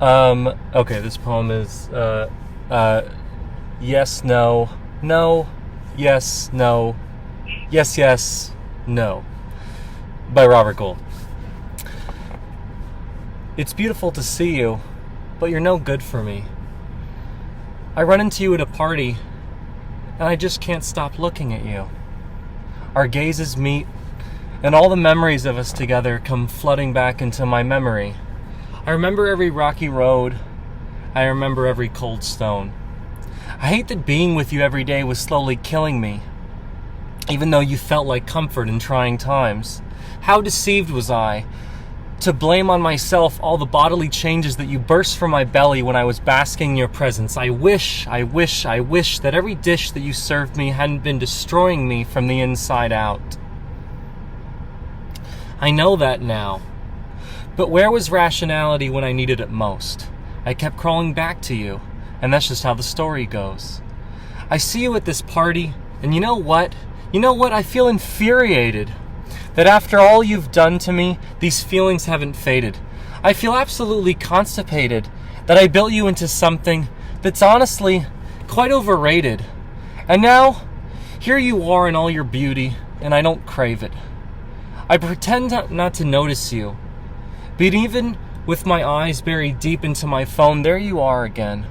Okay, this poem is, yes, no, no, yes, no, yes, yes, no, by Robert Gould. It's beautiful to see you, but you're no good for me. I run into you at a party, and I just can't stop looking at you. Our gazes meet, and all the memories of us together come flooding back into my memory. I remember every rocky road. I remember every cold stone. I hate that being with you every day was slowly killing me, even though you felt like comfort in trying times. How deceived was I to blame on myself all the bodily changes that you burst from my belly when I was basking in your presence. I wish that every dish that you served me hadn't been destroying me from the inside out. I know that now. But where was rationality when I needed it most? I kept crawling back to you, and that's just how the story goes. I see you at this party, and you know what? I feel infuriated that after all you've done to me, these feelings haven't faded. I feel absolutely constipated that I built you into something that's honestly quite overrated. And now, here you are in all your beauty, and I don't crave it. I pretend not to notice you, but even with my eyes buried deep into my phone, there you are again.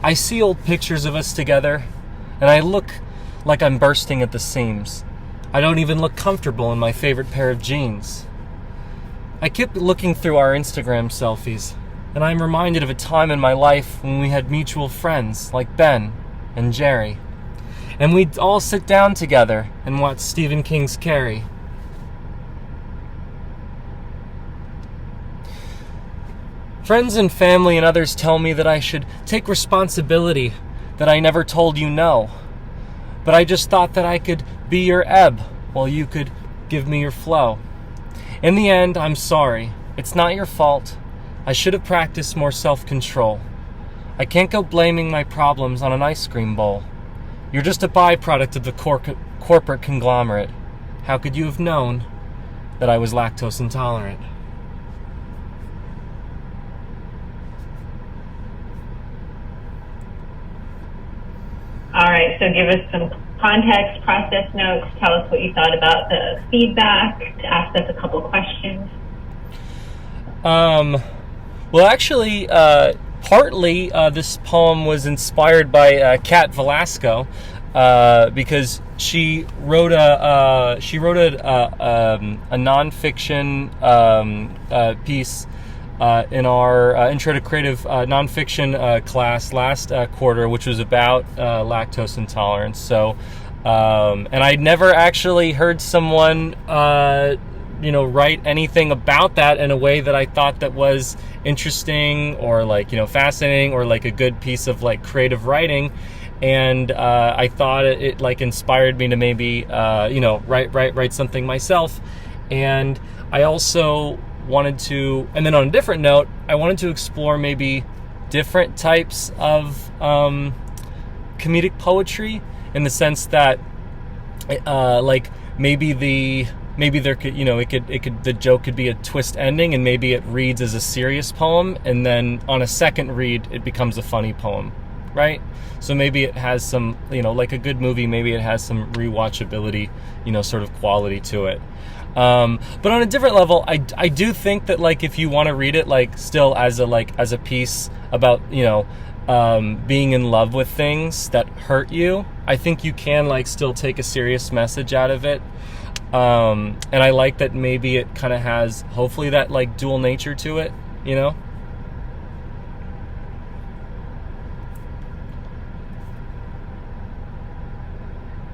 I see old pictures of us together, and I look like I'm bursting at the seams. I don't even look comfortable in my favorite pair of jeans. I keep looking through our Instagram selfies, and I'm reminded of a time in my life when we had mutual friends like Ben and Jerry, and we'd all sit down together and watch Stephen King's Carrie. Friends and family and others tell me that I should take responsibility, that I never told you no. But I just thought that I could be your ebb while you could give me your flow. In the end, I'm sorry. It's not your fault. I should have practiced more self-control. I can't go blaming my problems on an ice cream bowl. You're just a byproduct of the corporate conglomerate. How could you have known that I was lactose intolerant? All right, so give us some context, process notes, tell us what you thought about the feedback, ask us a couple questions. Well, actually, partly this poem was inspired by Kat Velasco, because she wrote a nonfiction piece in our Intro to Creative nonfiction class last quarter, which was about lactose intolerance. So, and I'd never actually heard someone, write anything about that in a way that I thought that was interesting or fascinating or like a good piece of like creative writing. And I thought it like inspired me to maybe write something myself. And I also wanted to, and then on a different note, I wanted to explore maybe different types of comedic poetry, in the sense that maybe there could, the joke could be a twist ending, and maybe it reads as a serious poem, and then on a second read it becomes a funny poem, right? So maybe it has some, like a good movie, maybe it has some rewatchability, sort of quality to it. But on a different level, I do think that like if you want to read it like still as a piece about being in love with things that hurt you, I think you can like still take a serious message out of it. And I like that maybe it kind of has hopefully that like dual nature to it,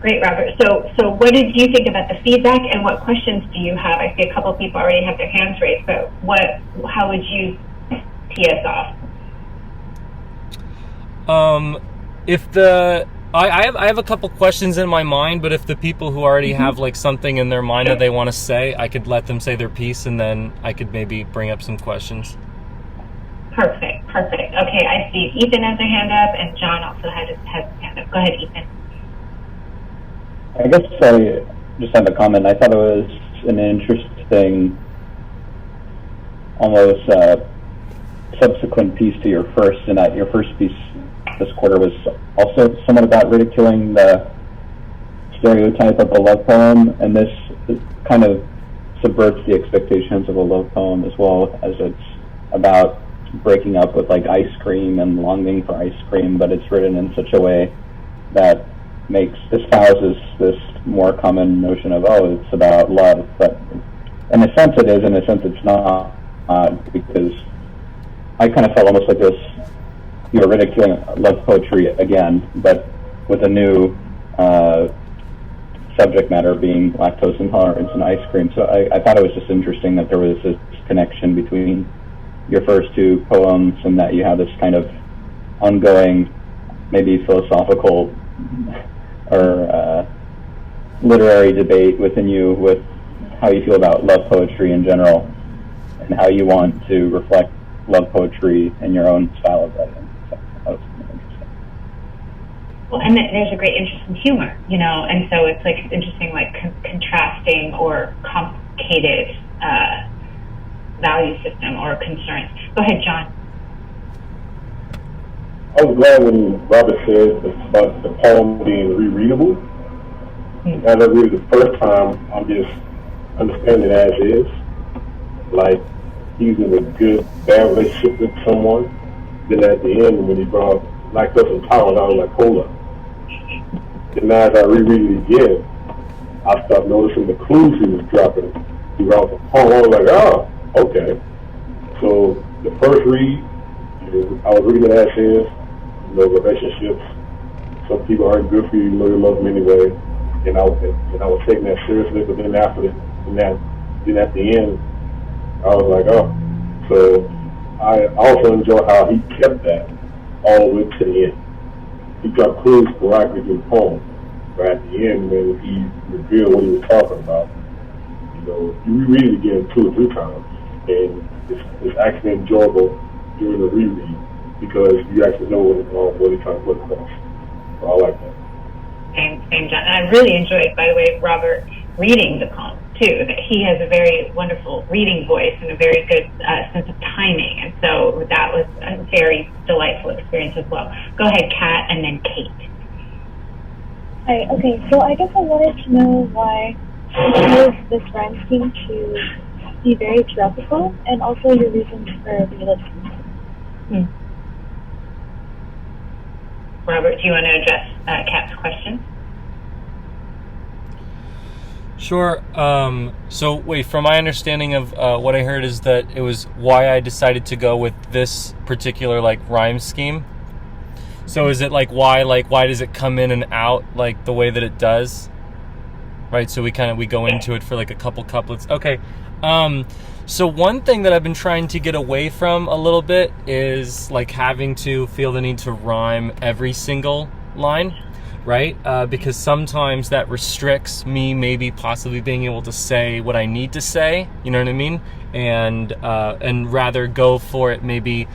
Great, Robert. So what did you think about the feedback, and what questions do you have? I see a couple people already have their hands raised, but how would you tee us off? I have a couple questions in my mind, but if the people who already have like something in their mind that they want to say, I could let them say their piece, and then I could maybe bring up some questions. Perfect. Okay, I see Ethan has a hand up, and John also has his hand up. Go ahead, Ethan. I guess I just have a comment. I thought it was an interesting, almost subsequent piece to your first, and that your first piece this quarter was also somewhat about ridiculing the stereotype of a love poem, and this kind of subverts the expectations of a love poem as well, as it's about breaking up with like ice cream and longing for ice cream, but it's written in such a way that espouses this more common notion of, oh, it's about love, but in a sense it is, in a sense it's not, because I kind of felt almost like this, you're ridiculing love poetry again, but with a new subject matter being lactose intolerance and ice cream. So I thought it was just interesting that there was this connection between your first two poems and that you have this kind of ongoing, maybe philosophical or literary debate within you with how you feel about love poetry in general and how you want to reflect love poetry in your own style of writing. So that was interesting. Well, and there's a great interest in humor, and so it's like interesting, like contrasting or complicated value system or concerns. Go ahead, John. I was glad when Robert said about the poem being rereadable. As I read it the first time, I'm just understanding it as is. Like he's in a good, bad relationship with someone. Then at the end, when he brought lactose intolerance, I was like, hold up. And now as I reread it again, I started noticing the clues he was dropping throughout the poem. I was like, oh, okay. So the first read, I was reading it as is. Relationships. Some people aren't good for you. You know you love them anyway. And I was taking that seriously. But then then at the end, I was like, oh. So I also enjoy how he kept that all the way to the end. He got clues sporadically through the poem. But at the end, when he revealed what he was talking about, you reread it again 2 or 3 times, and it's actually enjoyable during the reread, because you actually know what he's trying to put across. So I like that. Same, John. And I really enjoyed, by the way, Robert reading the poem, too. That he has a very wonderful reading voice and a very good sense of timing. And so that was a very delightful experience as well. Go ahead, Kat, and then Kate. Hi, okay, so I guess I wanted to know why you chose this rhyme scheme to be very tropical, and also your reasons for realism. Robert, do you want to address Kat's question? Sure. So wait, from my understanding of what I heard is that it was why I decided to go with this particular rhyme scheme. So is it why does it come in and out the way that it does? Right. So we go into it for a couple couplets. Okay. So one thing that I've been trying to get away from a little bit is having to feel the need to rhyme every single line, right? Because sometimes that restricts me maybe possibly being able to say what I need to say, you know what I mean? And rather go for it maybe,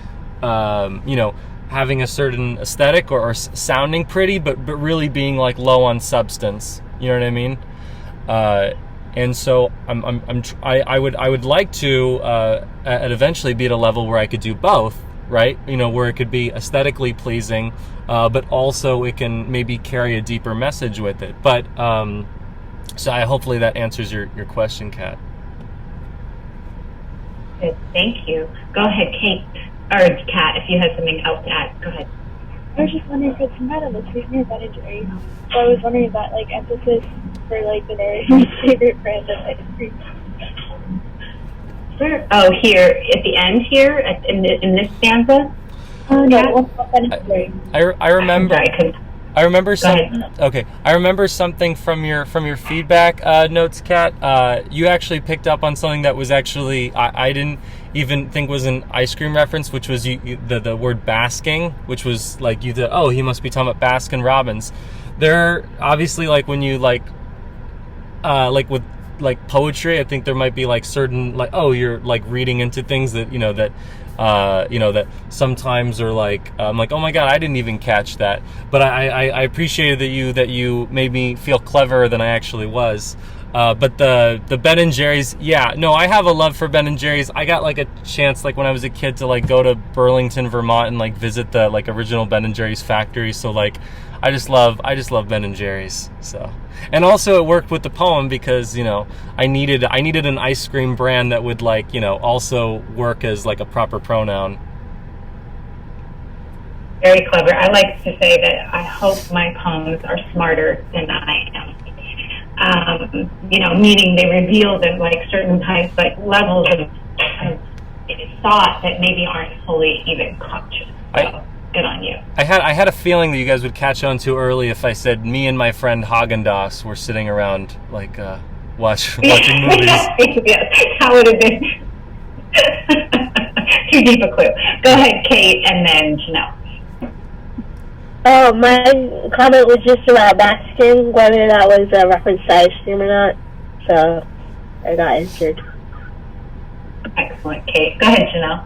having a certain aesthetic or sounding pretty, but really being low on substance, you know what I mean? And so I would like to eventually be at a level where I could do both, right? Where it could be aesthetically pleasing, but also it can maybe carry a deeper message with it. But so hopefully that answers your question, Kat. Good, thank you. Go ahead, Kate or Kat, if you have something else to add. Go ahead. I was just wondering, because I'm not a listener that enjoy, so I was wondering about emphasis for the narrator's favorite brand of ice cream. Sure. Oh, here at the end here in this stanza. No, I remember. I'm sorry, I remember I remember something from your feedback notes, Kat. You actually picked up on something that was actually I didn't even think was an ice cream reference, which was the word basking, which was you thought, oh, he must be talking about Baskin Robbins. There obviously when you with poetry, I think there might be certain oh, you're reading into things that that sometimes are I'm oh my god, I didn't even catch that. But I appreciated that you made me feel cleverer than I actually was. But the Ben and Jerry's, yeah, no, I have a love for Ben and Jerry's. I got like a chance, like when I was a kid, to like go to Burlington, Vermont, and like visit the like original Ben and Jerry's factory. So like, I just love Ben and Jerry's. So, and also it worked with the poem because I needed an ice cream brand that would like also work as like a proper pronoun. Very clever. I like to say that I hope my poems are smarter than I am. Meaning they reveal them like certain types, like levels of thought that maybe aren't fully even conscious. So, good on you. I had a feeling that you guys would catch on too early if I said me and my friend Haagen-Dazs were sitting around like watching movies. Yes, that would have been too deep a clue. Go ahead, Kate, and then Janelle. Oh, my comment was just about Mexican, whether that was a reference to ice cream or not. So I got answered. Excellent, Kate. Go ahead, Janelle.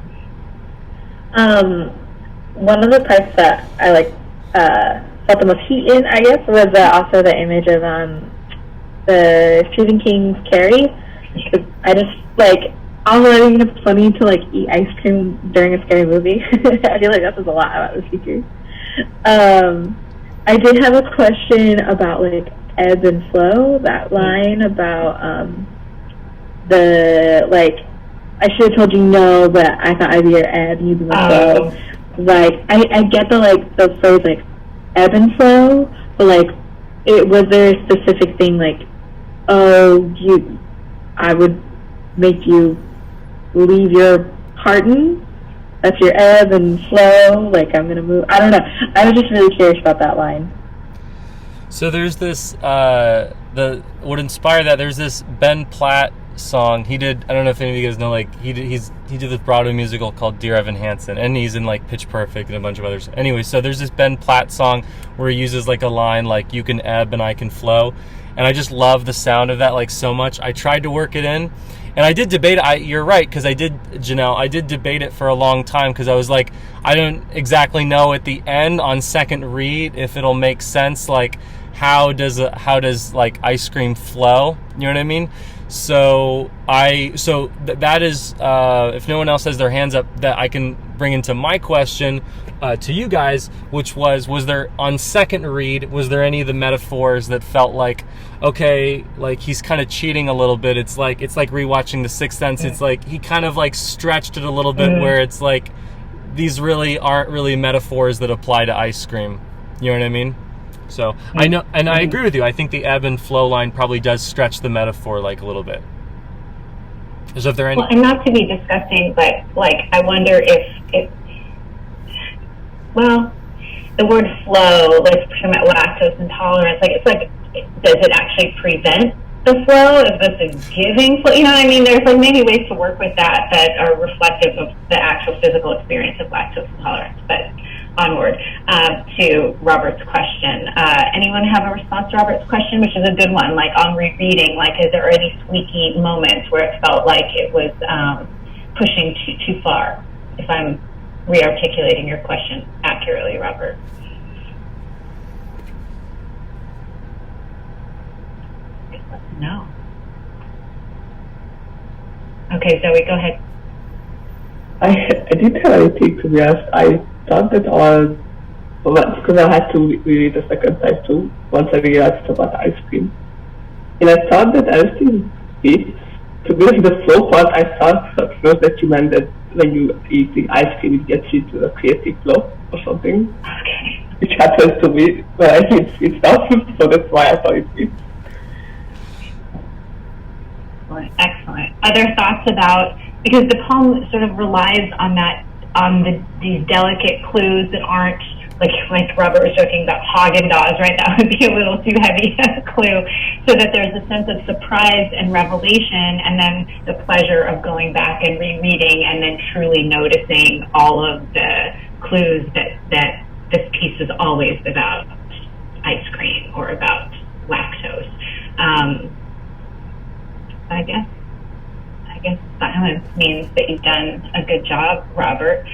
One of the parts that I felt the most heat in, I guess, was also the image of the Stephen King's Carrie. I just although it's funny to eat ice cream during a scary movie. I feel like that says a lot about the speaker. I did have a question about ebb and flow. That line about I should have told you no, but I thought I'd be your ebb, you'd be my flow. I get the phrase ebb and flow, but was there a specific thing I would make you leave your partner? That's your ebb and flow, I'm gonna move. I don't know. I was just really curious about that line. So there's this what inspired that. There's this Ben Platt song he did. I don't know if any of you guys know. He did this Broadway musical called Dear Evan Hansen, and he's in Pitch Perfect and a bunch of others. Anyway, so there's this Ben Platt song where he uses a line you can ebb and I can flow, and I just love the sound of that so much. I tried to work it in. And I did debate it. You're right, because I did debate it for a long time, because I was I don't exactly know at the end on second read if it'll make sense. How does ice cream flow? You know what I mean? So that is if no one else has their hands up, that I can bring into my question to you guys, which was there on second read, was there any of the metaphors that felt okay, he's kind of cheating a little bit? It's like rewatching The Sixth Sense. It's he kind of stretched it a little bit, where it's these really aren't really metaphors that apply to ice cream. You know what I mean? So I know, and I agree with you. I think the ebb and flow line probably does stretch the metaphor a little bit. So if there any, well, and not to be disgusting, but I wonder if the word flow, talking about lactose intolerance, does it actually prevent the flow? Is this a giving flow? You know what I mean? There's maybe ways to work with that are reflective of the actual physical experience of lactose intolerance. But onward to Robert's question. Anyone have a response to Robert's question, which is a good one? On rereading, is there any squeaky moments where it felt like it was pushing too far? If I'm re-articulating your question accurately, Robert. No. Okay, Zoe, go ahead. I didn't have anything, to be honest. I thought that because I had to read the second time too, once I realized about the ice cream. And I thought that everything is, to be the flow part, I thought at first that you meant that when you eat the ice cream, it gets you to the creative flow or something. Okay. Which happens to me, but it's not, so that's why I thought it is. Excellent. Other thoughts about, because the poem sort of relies on these delicate clues that aren't like Robert was joking about Haagen-Dazs, right? That would be a little too heavy a clue. So that there's a sense of surprise and revelation, and then the pleasure of going back and rereading, and then truly noticing all of the clues that this piece is always about ice cream or about lactose. I guess silence means that you've done a good job, Robert.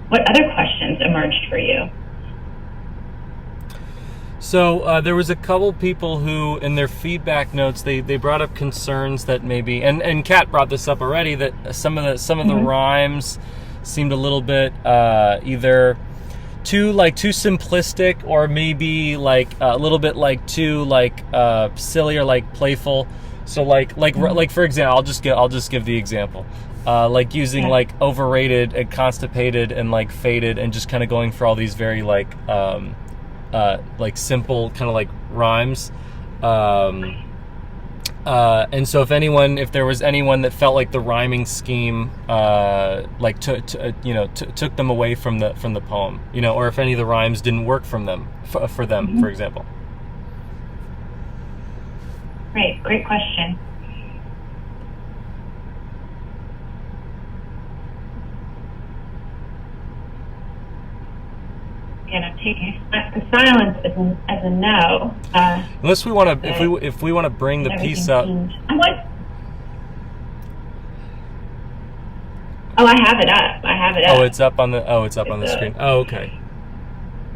What other questions emerged for you? So there was a couple people who, in their feedback notes, they brought up concerns that maybe, and Kat brought this up already, that some of the rhymes seemed a little bit either too simplistic, or maybe like a little bit like too silly or like playful. So like for example, I'll just give the example. Like using like overrated and constipated and like faded, and just kind of going for all these very like simple kind of like rhymes. And so if there was anyone that felt like the rhyming scheme took them away from the poem, or if any of the rhymes didn't work for them, for example. Great question. I'm taking the silence as a no. Unless we want to, if we want to bring the piece up. What? Oh, I have it up. Oh, it's up on the screen. Oh, okay.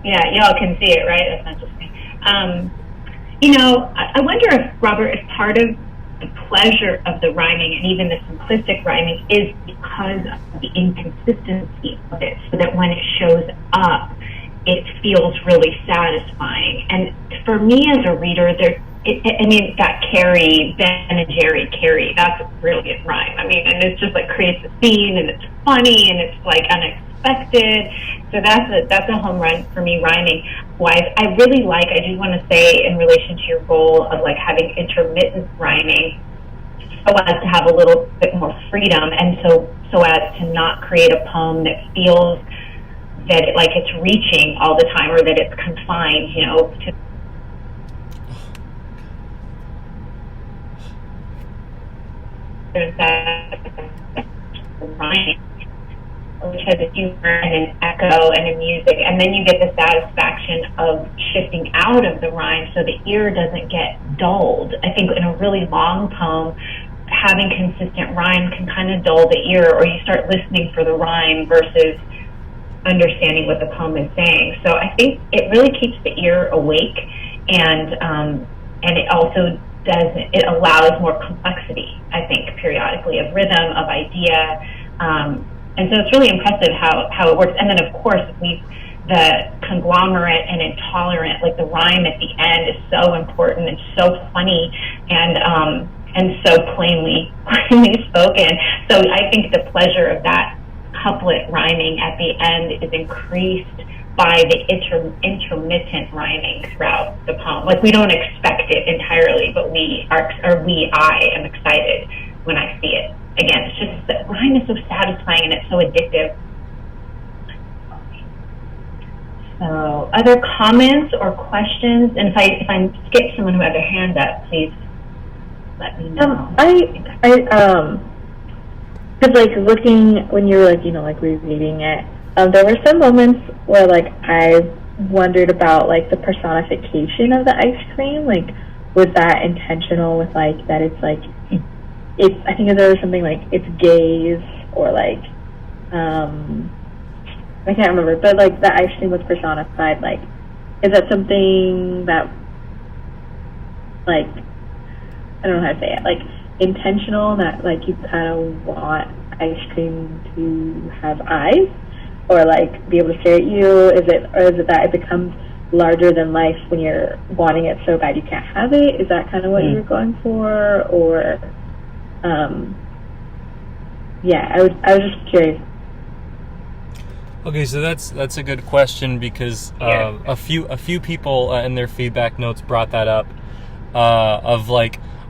Yeah, y'all can see it, right? That's not just me. I wonder if, Robert, if part of the pleasure of the rhyming, and even the simplistic rhyming, is because of the inconsistency of it, so that when it shows up, it feels really satisfying. And for me as a reader, that Carrie, Ben and Jerry Carrie, that's a brilliant rhyme. And it's just like creates a scene, and it's funny, and it's like unexpected. So that's a home run for me, rhyming wise. I do want to say, in relation to your goal of like having intermittent rhyming, so as to have a little bit more freedom, and so as to not create a poem that feels that it's reaching all the time, or that it's confined, to that rhyming, which has a humor and an echo and a music, and then you get the satisfaction of shifting out of the rhyme, so the ear doesn't get dulled. I think in a really long poem, having consistent rhyme can kind of dull the ear, or you start listening for the rhyme versus understanding what the poem is saying. So I think it really keeps the ear awake, and it also it allows more complexity, I think, periodically, of rhythm, of idea, and so it's really impressive how it works. And then of course the conglomerate and intolerant, like the rhyme at the end, is so important and so funny, and so plainly spoken. So I think the pleasure of that couplet rhyming at the end is increased by the intermittent rhyming throughout the poem. Like, we don't expect it entirely, but I am excited when I see it. Again, it's just, the rhyme is so satisfying and it's so addictive. So, other comments or questions? And if I skip someone who had their hand up, please let me know. Because looking, when you were rereading it, there were some moments where I wondered about the personification of the ice cream. Was that intentional with that it's I think there was something it's gaze, or I can't remember, but the ice cream was personified. Is that something that I don't know how to say it, intentional, that you kind of want ice cream to have eyes, or be able to stare at you? Is it that it becomes larger than life when you're wanting it so bad you can't have it? Is that kind of what you were going for? Or I was just curious. Okay, so that's a good question, because a few people in their feedback notes brought that up, of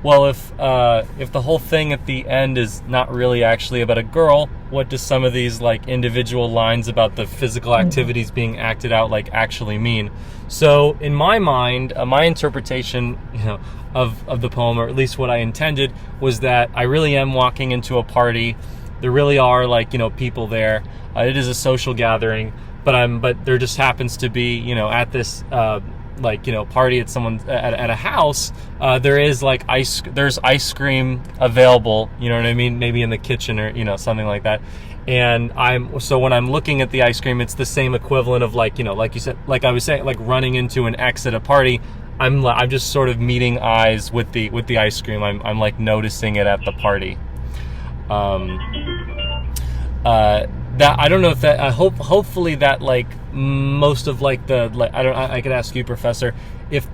well, if the whole thing at the end is not really actually about a girl, what does some of these individual lines about the physical activities being acted out actually mean? So in my mind, my interpretation, of the poem, or at least what I intended, was that I really am walking into a party. There really are people there. It is a social gathering, but there just happens to be at this like, party at someone's at a house, there is like there's ice cream available, you know what I mean, maybe in the kitchen or something like that. And so when I'm looking at the ice cream, it's the same equivalent of like, like you said, like I was saying, like running into an ex at a party. I'm just sort of meeting eyes with the ice cream. I'm like noticing it at the party. That I don't know if that hopefully that like most of like the like I could ask you, Professor, if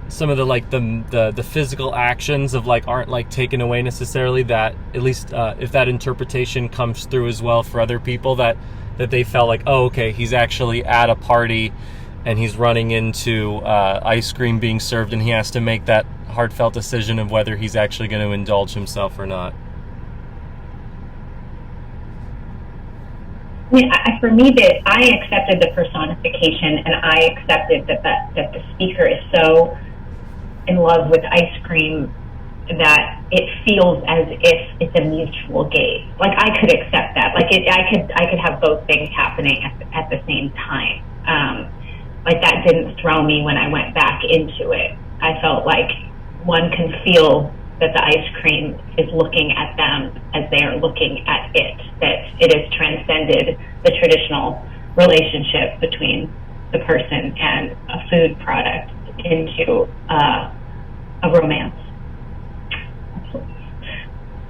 some of the like the physical actions of like aren't like taken away necessarily, that at least if that interpretation comes through as well for other people, that they felt like, oh, okay, he's actually at a party and he's running into ice cream being served, and he has to make that heartfelt decision of whether he's actually going to indulge himself or not. I mean, for me, that I accepted the personification, and I accepted that the speaker is so in love with ice cream that it feels as if it's a mutual gaze. Like I could accept that. Like I could have both things happening at the same time. Like that didn't throw me when I went back into it. I felt like one can feel that the ice cream is looking at them as they are looking at it, that it has transcended the traditional relationship between the person and a food product into a romance.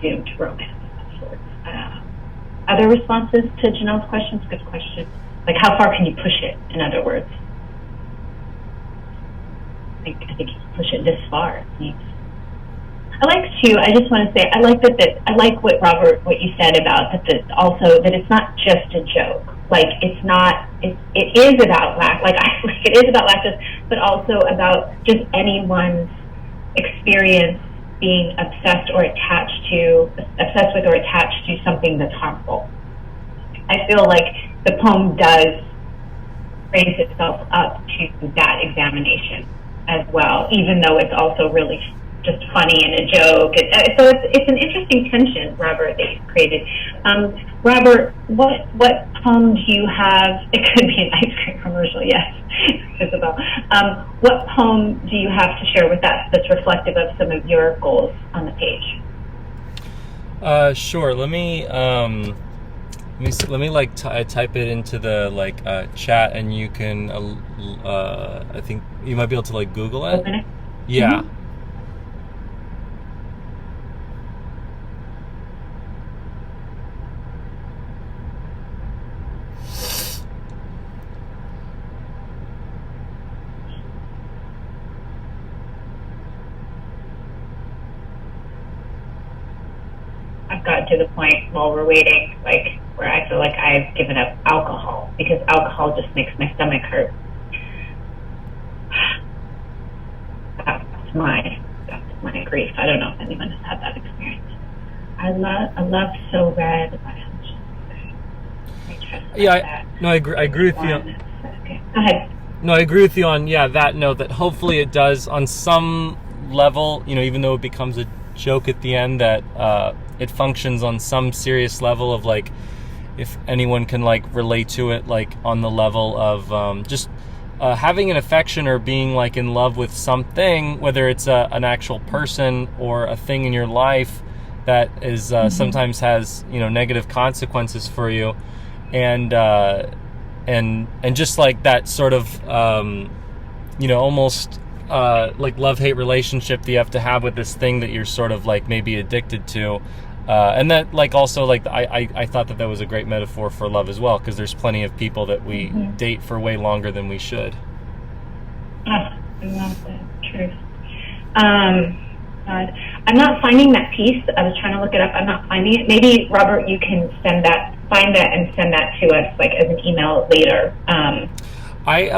Doomed romance of sorts. Other responses to Janelle's questions? Good question. Like, how far can you push it, in other words? I think you can push it this far. I like too. I just want to say I like that. I like what Robert, what you said about that. Also, that it's not just a joke. Like it's not. It is about it is about lactose, but also about just anyone's experience being obsessed with or attached to something that's harmful. I feel like the poem does raise itself up to that examination as well, even though it's also really just funny and a joke. So it's an interesting tension, Robert, that you've created. Robert, what poem do you have? It could be an ice cream commercial, yes, Isabel. What poem do you have to share with us that's reflective of some of your goals on the page? Sure. Let me like type it into the chat, and you can. I think you might be able to like Google it. Open it? Yeah. Mm-hmm. I've gotten to the point while we're waiting, like where I feel like I've given up alcohol because alcohol just makes my stomach hurt. That's my grief. I don't know if anyone has had that experience. I love So Red. I agree with you. Okay, go ahead. No, I agree with you on that note, that hopefully it does on some level, even though it becomes a joke at the end, that it functions on some serious level of like, if anyone can like relate to it, like on the level of just having an affection or being like in love with something, whether it's an actual person or a thing in your life that is sometimes has negative consequences for you, and just like that sort of almost like love-hate relationship that you have to have with this thing that you're sort of like maybe addicted to, and that like also like I thought that was a great metaphor for love as well, because there's plenty of people that we date for way longer than we should. I love that. Truth. God. I'm not finding that piece. I was trying to look it up. I'm not finding it. Maybe Robert, you can find that and send that to us like as an email later. I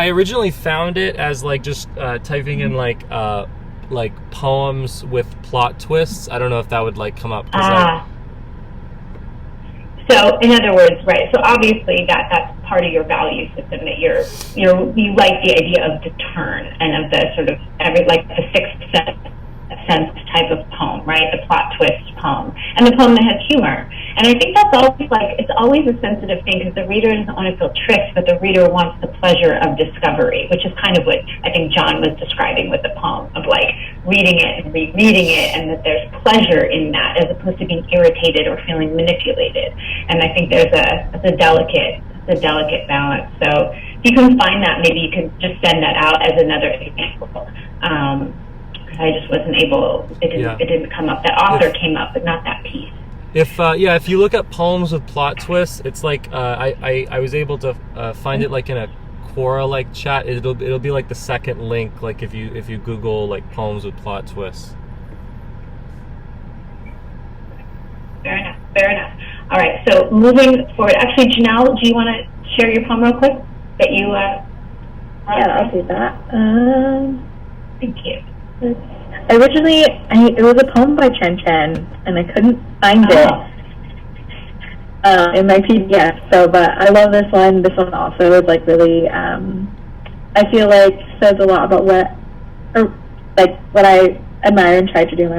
originally found it as like just typing in like poems with plot twists. I don't know if that would like come up. So in other words, right? So obviously that's part of your value system, that you like the idea of the turn and of the sort of the sixth sense sense type of poem, right? The plot twist poem, and the poem that has humor. And I think that's always it's always a sensitive thing because the reader doesn't want to feel tricked, but the reader wants the pleasure of discovery, which is kind of what I think John was describing with the poem of reading it and rereading it, and that there's pleasure in that as opposed to being irritated or feeling manipulated. And I think there's a delicate balance. So if you can find that, maybe you can just send that out as another example. I just wasn't able. It didn't come up. That author came up, but not that piece. If you look at poems with plot twists, it's I was able to find it in a Quora chat. It'll be the second link. If you Google poems with plot twists. Fair enough. All right. So moving forward, actually, Janelle, do you want to share your poem real quick that you? Yeah, I'll do that. Thank you. Originally, it was a poem by Chen Chen, and I couldn't find it in my PDF. So, but I love this one. This one also is really, I feel says a lot about what I admire and try to do in my